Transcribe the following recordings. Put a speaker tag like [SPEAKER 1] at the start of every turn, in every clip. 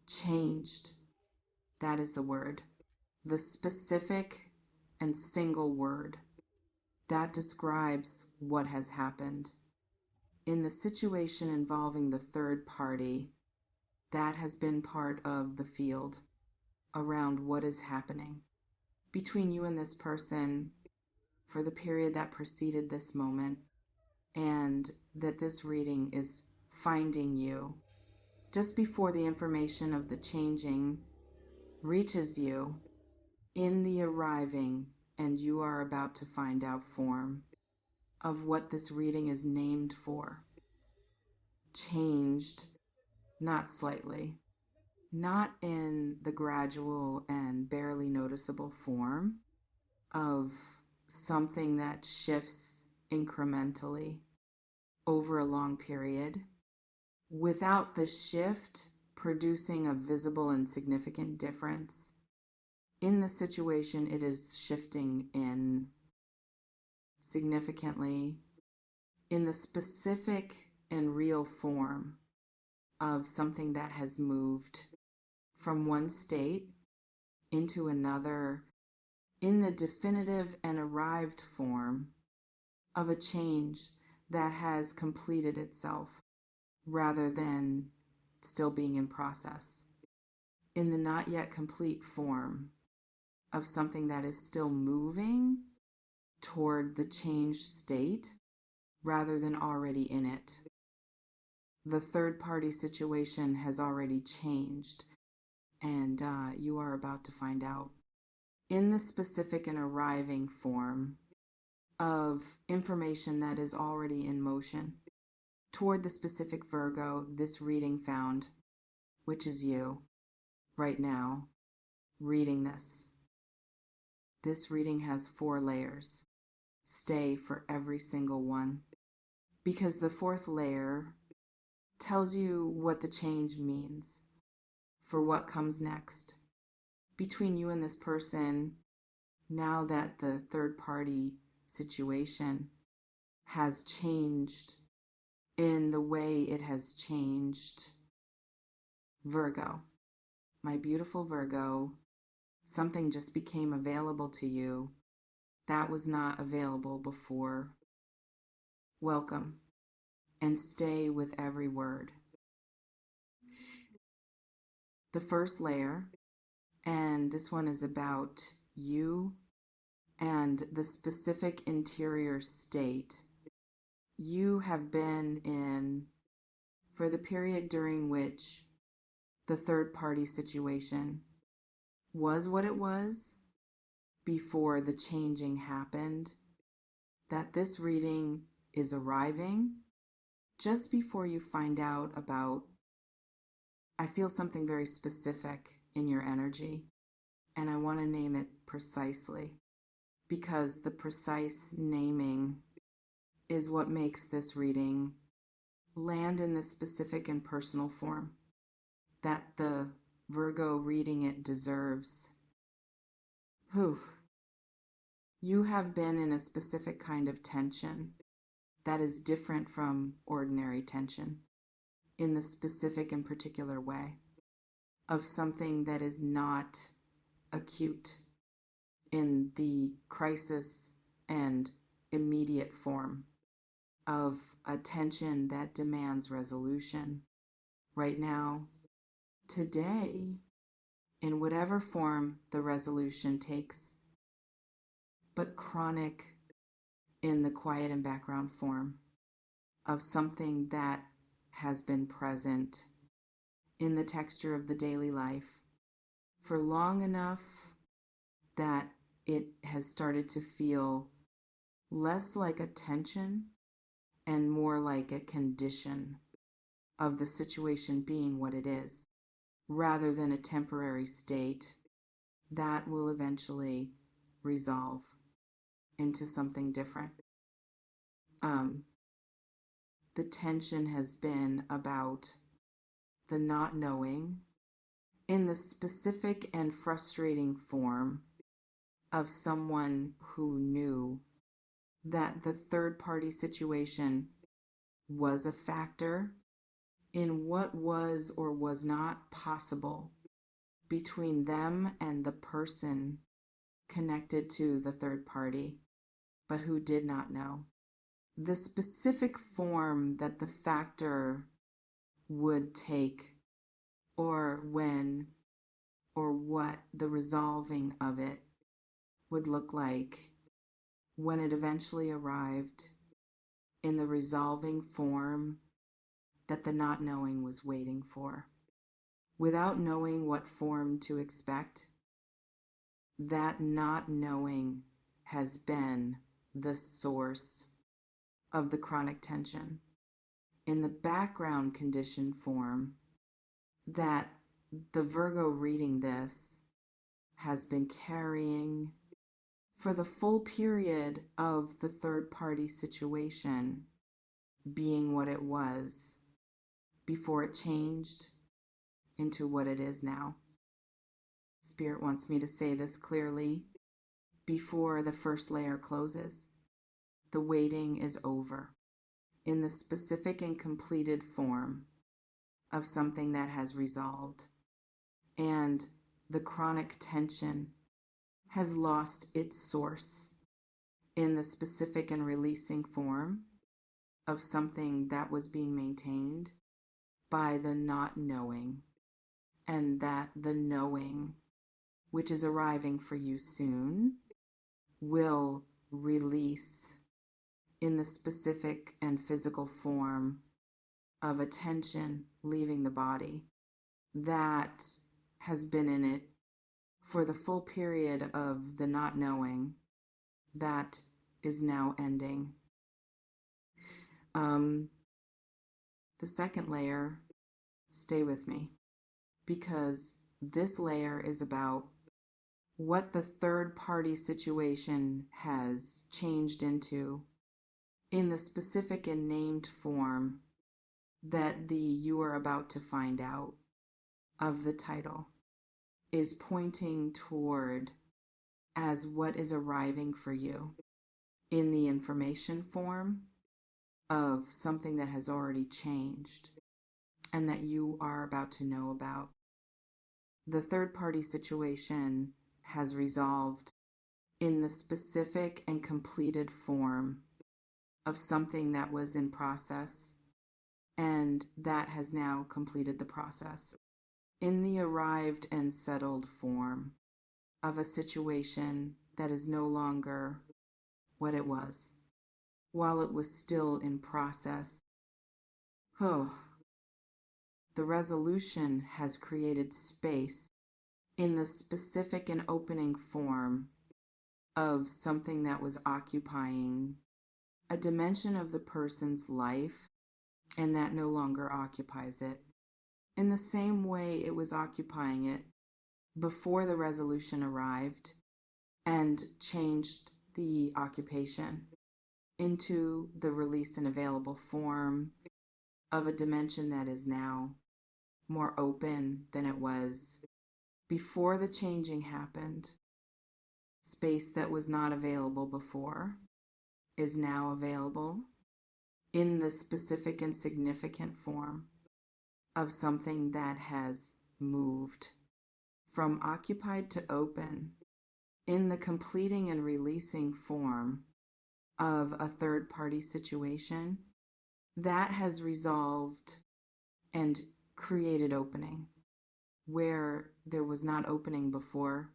[SPEAKER 1] Changed. That is the word. The specific and single word that describes what has happened. In the situation involving the third party, that has been part of the field around what is happening between you and this person for the period that preceded this moment, and that this reading is finding you just before the information of the changing reaches you in the arriving and you are about to find out form of what this reading is named for. Changed, not slightly, not in the gradual and barely noticeable form of something that shifts incrementally over a long period, without the shift producing a visible and significant difference. In the situation, it is shifting in significantly in the specific and real form of something that has moved from one state into another, in the definitive and arrived form of a change that has completed itself rather than still being in process, in the not yet complete form of something that is still moving toward the changed state rather than already in it. The third party situation has already changed, and you are about to find out. In the specific and arriving form of information that is already in motion toward the specific Virgo this reading found, which is you right now reading this. This reading has 4 layers. Stay for every single one, because the 4th layer tells you what the change means for what comes next between you and this person, now that the third party situation has changed in the way it has changed. Virgo, my beautiful Virgo, something just became available to you that was not available before. Welcome, and stay with every word. The first layer, and this one is about you and the specific interior state you have been in for the period during which the third party situation was what it was before the changing happened, that this reading is arriving just before you find out about. I feel something very specific in your energy, and I want to name it precisely, because the precise naming is what makes this reading land in this specific and personal form that the Virgo reading it deserves. Whew. You have been in a specific kind of tension that is different from ordinary tension in the specific and particular way of something that is not acute in the crisis and immediate form of a tension that demands resolution right now, today, in whatever form the resolution takes, but chronic in the quiet and background form of something that has been present in the texture of the daily life for long enough that it has started to feel less like a tension and more like a condition of the situation being what it is, rather than a temporary state that will eventually resolve into something different. The tension has been about the not knowing in the specific and frustrating form of someone who knew that the third party situation was a factor in what was or was not possible between them and the person connected to the third party, but who did not know. The specific form that the factor would take, or when, or what the resolving of it would look like when it eventually arrived in the resolving form that the not knowing was waiting for. Without knowing what form to expect, that not knowing has been the source of the chronic tension in the background condition form that the Virgo reading this has been carrying for the full period of the third party situation being what it was before it changed into what it is now. Spirit wants me to say this clearly before the first layer closes. The waiting is over in the specific and completed form of something that has resolved, and the chronic tension has lost its source in the specific and releasing form of something that was being maintained by the not knowing, and that the knowing, which is arriving for you soon, will release in the specific and physical form of a tension leaving the body that has been in it for the full period of the not knowing that is now ending. The second layer, stay with me, because this layer is about what the third party situation has changed into in the specific and named form that the you are about to find out of the title is pointing toward as what is arriving for you in the information form of something that has already changed and that you are about to know about. The third party situation has resolved in the specific and completed form of something that was in process, and that has now completed the process in the arrived and settled form of a situation that is no longer what it was while it was still in process. The resolution has created space in the specific and opening form of something that was occupying a dimension of the person's life, and that no longer occupies it in the same way it was occupying it before the resolution arrived and changed the occupation into the released and available form of a dimension that is now more open than it was before the changing happened. Space that was not available before is now available in the specific and significant form of something that has moved from occupied to open in the completing and releasing form of a third party situation that has resolved and created opening where there was not opening before.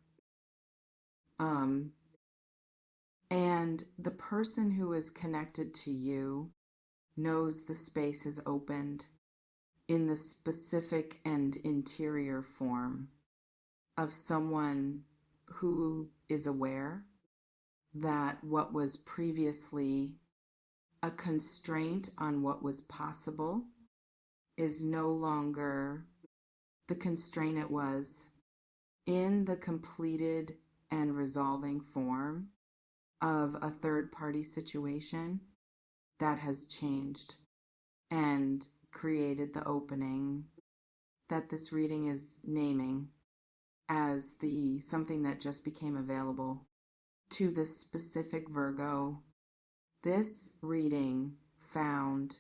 [SPEAKER 1] And the person who is connected to you knows the space is opened in the specific and interior form of someone who is aware that what was previously a constraint on what was possible is no longer the constraint it was in the completed and resolving form of a third party situation that has changed and created the opening that this reading is naming as the something that just became available to this specific Virgo. This reading found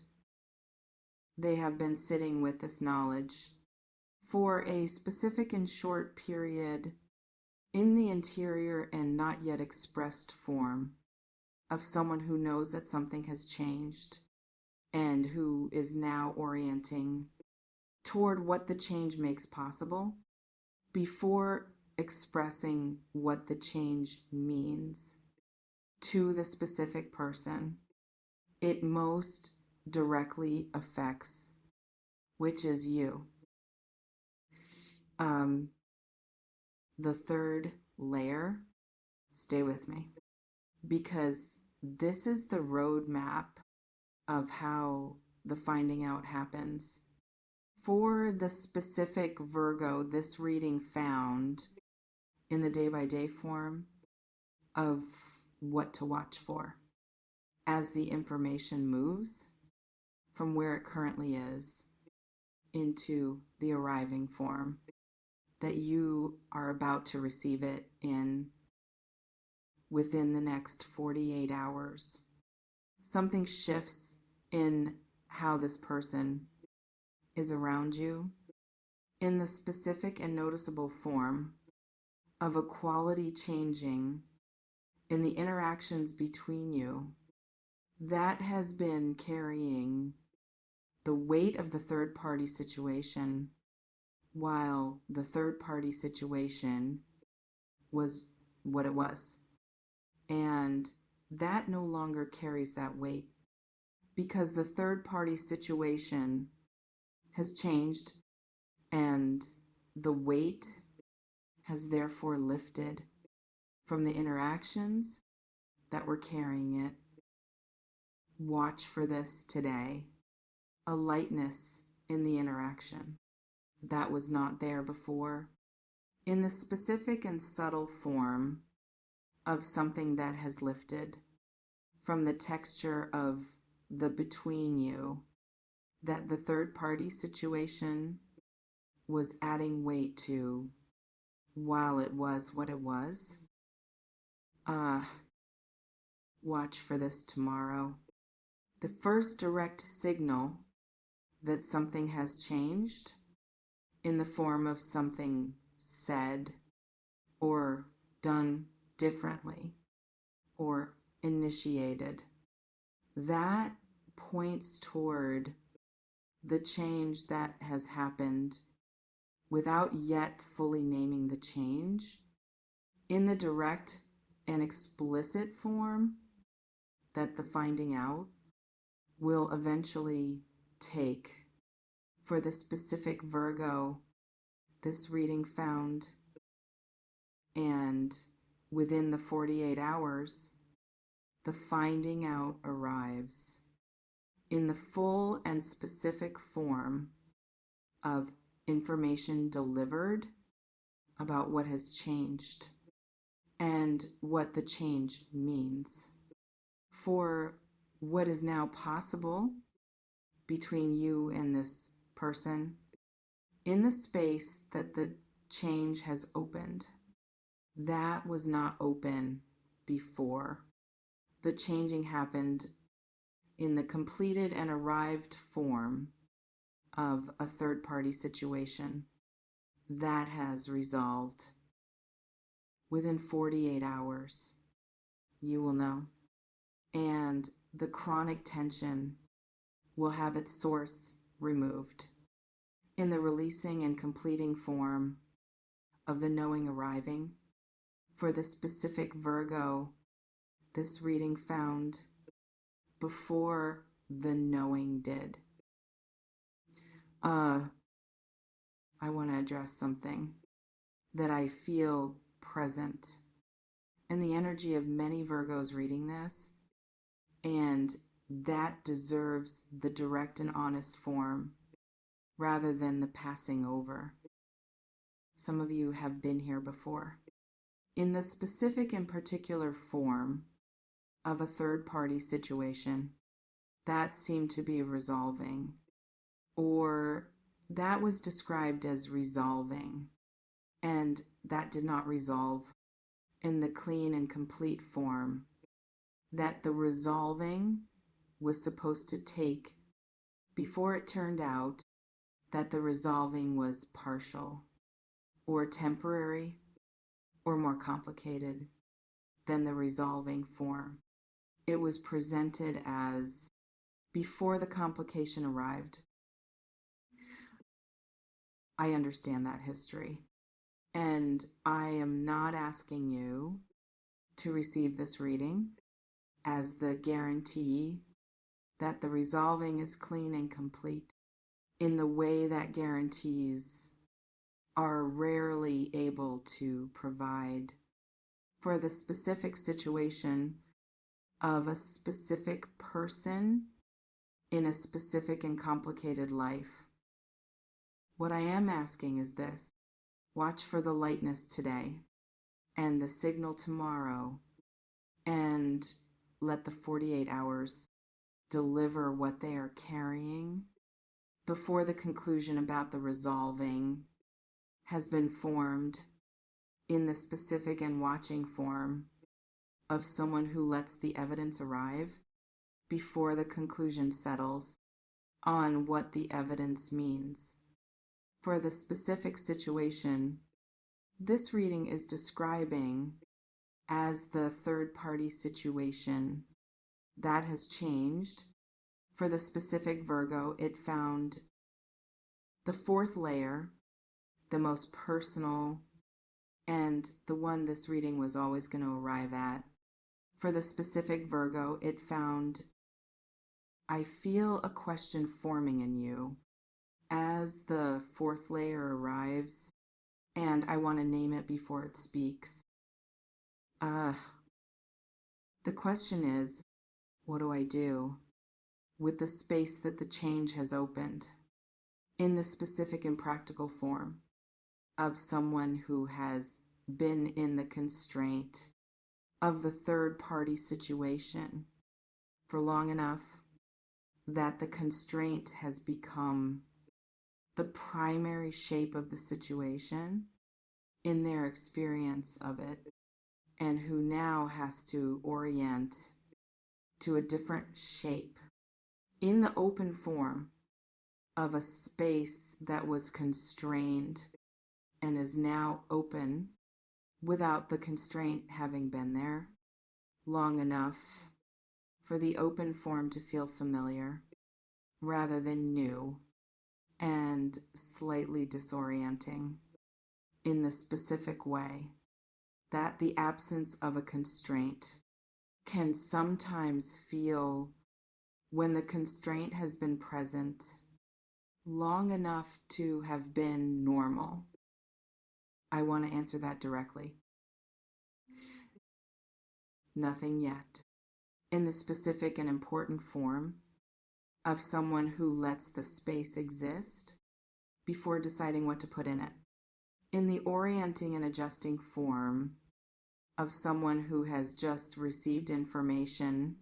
[SPEAKER 1] they have been sitting with this knowledge for a specific and short period in the interior and not yet expressed form of someone who knows that something has changed and who is now orienting toward what the change makes possible before expressing what the change means to the specific person. It most directly affects, which is you. The third layer, stay with me, because this is the roadmap of how the finding out happens. For the specific Virgo, this reading found in the day-by-day form of what to watch for as the information moves from where it currently is into the arriving form that you are about to receive it in within the next 48 hours. Something shifts in how this person is around you in the specific and noticeable form of a quality changing in the interactions between you that has been carrying the weight of the third party situation, while the third party situation was what it was. And that no longer carries that weight because the third party situation has changed and the weight has therefore lifted from the interactions that were carrying it. Watch for this today. A lightness in the interaction that was not there before, in the specific and subtle form of something that has lifted from the texture of the between you that the third party situation was adding weight to while it was what it was. Watch for this tomorrow. The first direct signal that something has changed in the form of something said or done differently or initiated, that points toward the change that has happened without yet fully naming the change in the direct and explicit form that the finding out will eventually take. For the specific Virgo, this reading found, and within the 48 hours, the finding out arrives in the full and specific form of information delivered about what has changed and what the change means for what is now possible between you and this person in the space that the change has opened. That was not open before. The changing happened in the completed and arrived form of a third party situation that has resolved. Within 48 hours, you will know. And the chronic tension will have its source removed in the releasing and completing form of the knowing arriving. For the specific Virgo, this reading found before the knowing did. I want to address something that I feel present in the energy of many Virgos reading this, and that deserves the direct and honest form rather than the passing over. Some of you have been here before. In the specific and particular form of a third party situation, that seemed to be resolving, or that was described as resolving, and that did not resolve in the clean and complete form that the resolving was supposed to take before it turned out that the resolving was partial or temporary or more complicated than the resolving form. It was presented as before the complication arrived. I understand that history, and I am not asking you to receive this reading as the guarantee that the resolving is clean and complete in the way that guarantees are rarely able to provide for the specific situation of a specific person in a specific and complicated life. What I am asking is this: watch for the lightness today and the signal tomorrow, and let the 48 hours deliver what they are carrying before the conclusion about the resolving has been formed in the specific and watching form of someone who lets the evidence arrive before the conclusion settles on what the evidence means. For the specific situation, this reading is describing as the third-party situation that has changed. For the specific Virgo, it found the fourth layer, the most personal, and the one this reading was always going to arrive at. For the specific Virgo, it found, I feel a question forming in you as the fourth layer arrives, and I want to name it before it speaks. The question is, what do I do with the space that the change has opened in the specific and practical form of someone who has been in the constraint of the third party situation for long enough that the constraint has become the primary shape of the situation in their experience of it, and who now has to orient to a different shape in the open form of a space that was constrained and is now open without the constraint having been there long enough for the open form to feel familiar rather than new and slightly disorienting in the specific way that the absence of a constraint can sometimes feel when the constraint has been present long enough to have been normal. I want to answer that directly. Nothing yet. In the specific and important form of someone who lets the space exist before deciding what to put in it. In the orienting and adjusting form of someone who has just received information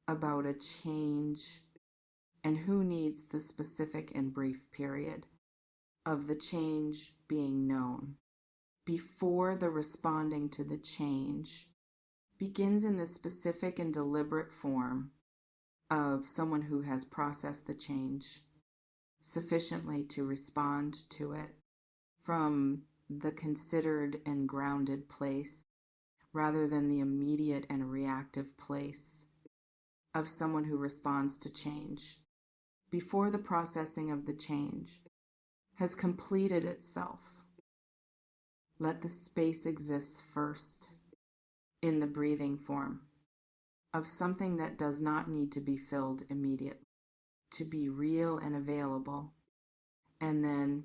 [SPEAKER 1] about a change and who needs the specific and brief period of the change being known before the responding to the change begins in the specific and deliberate form of someone who has processed the change sufficiently to respond to it from the considered and grounded place rather than the immediate and reactive place of someone who responds to change before the processing of the change has completed itself. Let the space exist first in the breathing form of something that does not need to be filled immediately, to be real and available, and then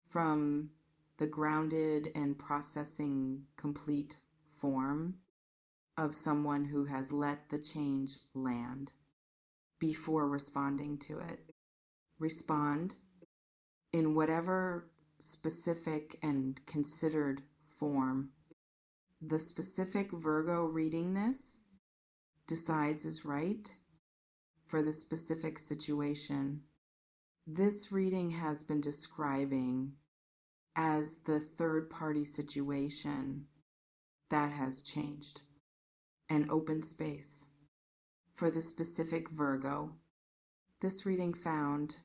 [SPEAKER 1] from the grounded and processing complete form of someone who has let the change land before responding to it. Respond in whatever specific and considered form the specific Virgo reading this decides is right for the specific situation. This reading has been describing as the third-party situation that has changed, an open space for the specific Virgo This reading found,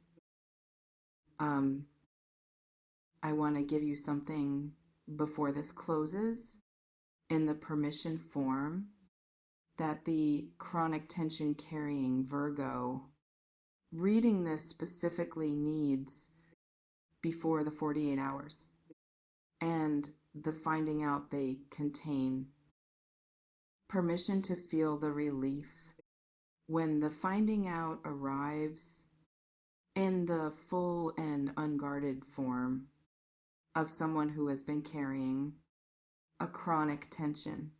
[SPEAKER 1] I want to give you something before this closes in the permission form that the chronic tension carrying Virgo reading this specifically needs before the 48 hours and the finding out they contain. Permission to feel the relief when the finding out arrives in the full and unguarded form of someone who has been carrying a chronic tension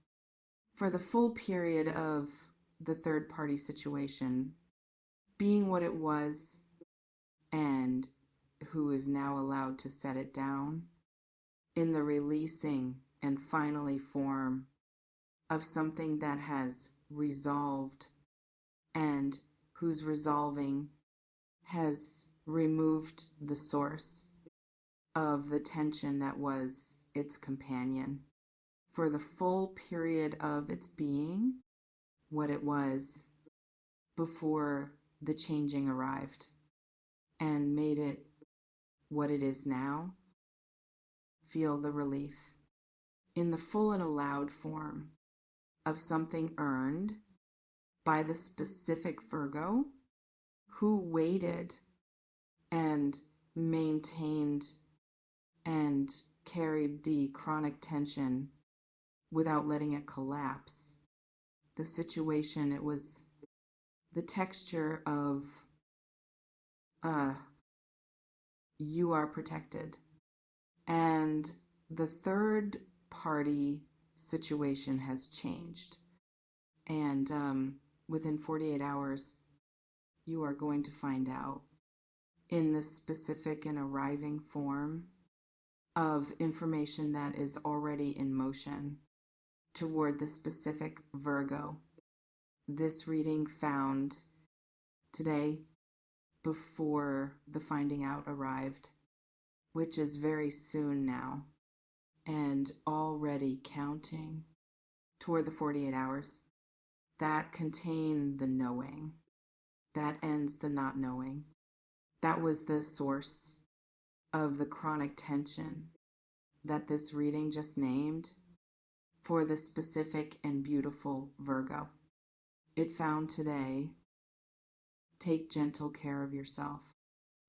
[SPEAKER 1] for the full period of the third party situation being what it was, and who is now allowed to set it down in the releasing and finally form of something that has resolved and whose resolving has removed the source of the tension that was its companion for the full period of its being, what it was before the changing arrived and made it what it is now. Feel the relief in the full and allowed form of something earned by the specific Virgo who waited and maintained and carried the chronic tension without letting it collapse. The situation, it was the texture of you are protected. And the third party situation has changed. And within 48 hours, you are going to find out in the specific and arriving form of information that is already in motion toward the specific Virgo. This reading found today before the finding out arrived, which is very soon now, and already counting toward the 48 hours that contain the knowing, that ends the not knowing. That was the source of the chronic tension that this reading just named for the specific and beautiful Virgo. It found today, take gentle care of yourself,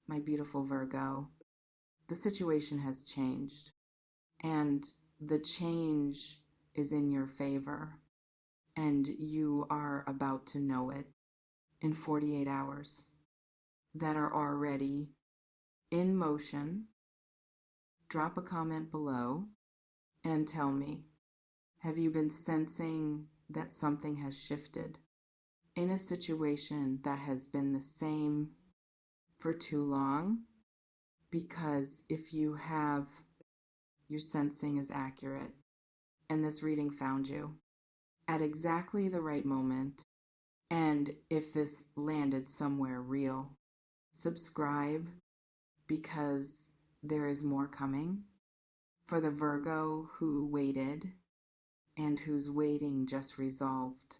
[SPEAKER 1] my beautiful Virgo. The situation has changed, and the change is in your favor, and you are about to know it in 48 hours that are already in motion. Drop a comment below and tell me, have you been sensing that something has shifted in a situation that has been the same for too long? Because if you have, your sensing is accurate, and this reading found you at exactly the right moment. And if this landed somewhere real, subscribe, because there is more coming for the Virgo who waited and whose waiting just resolved.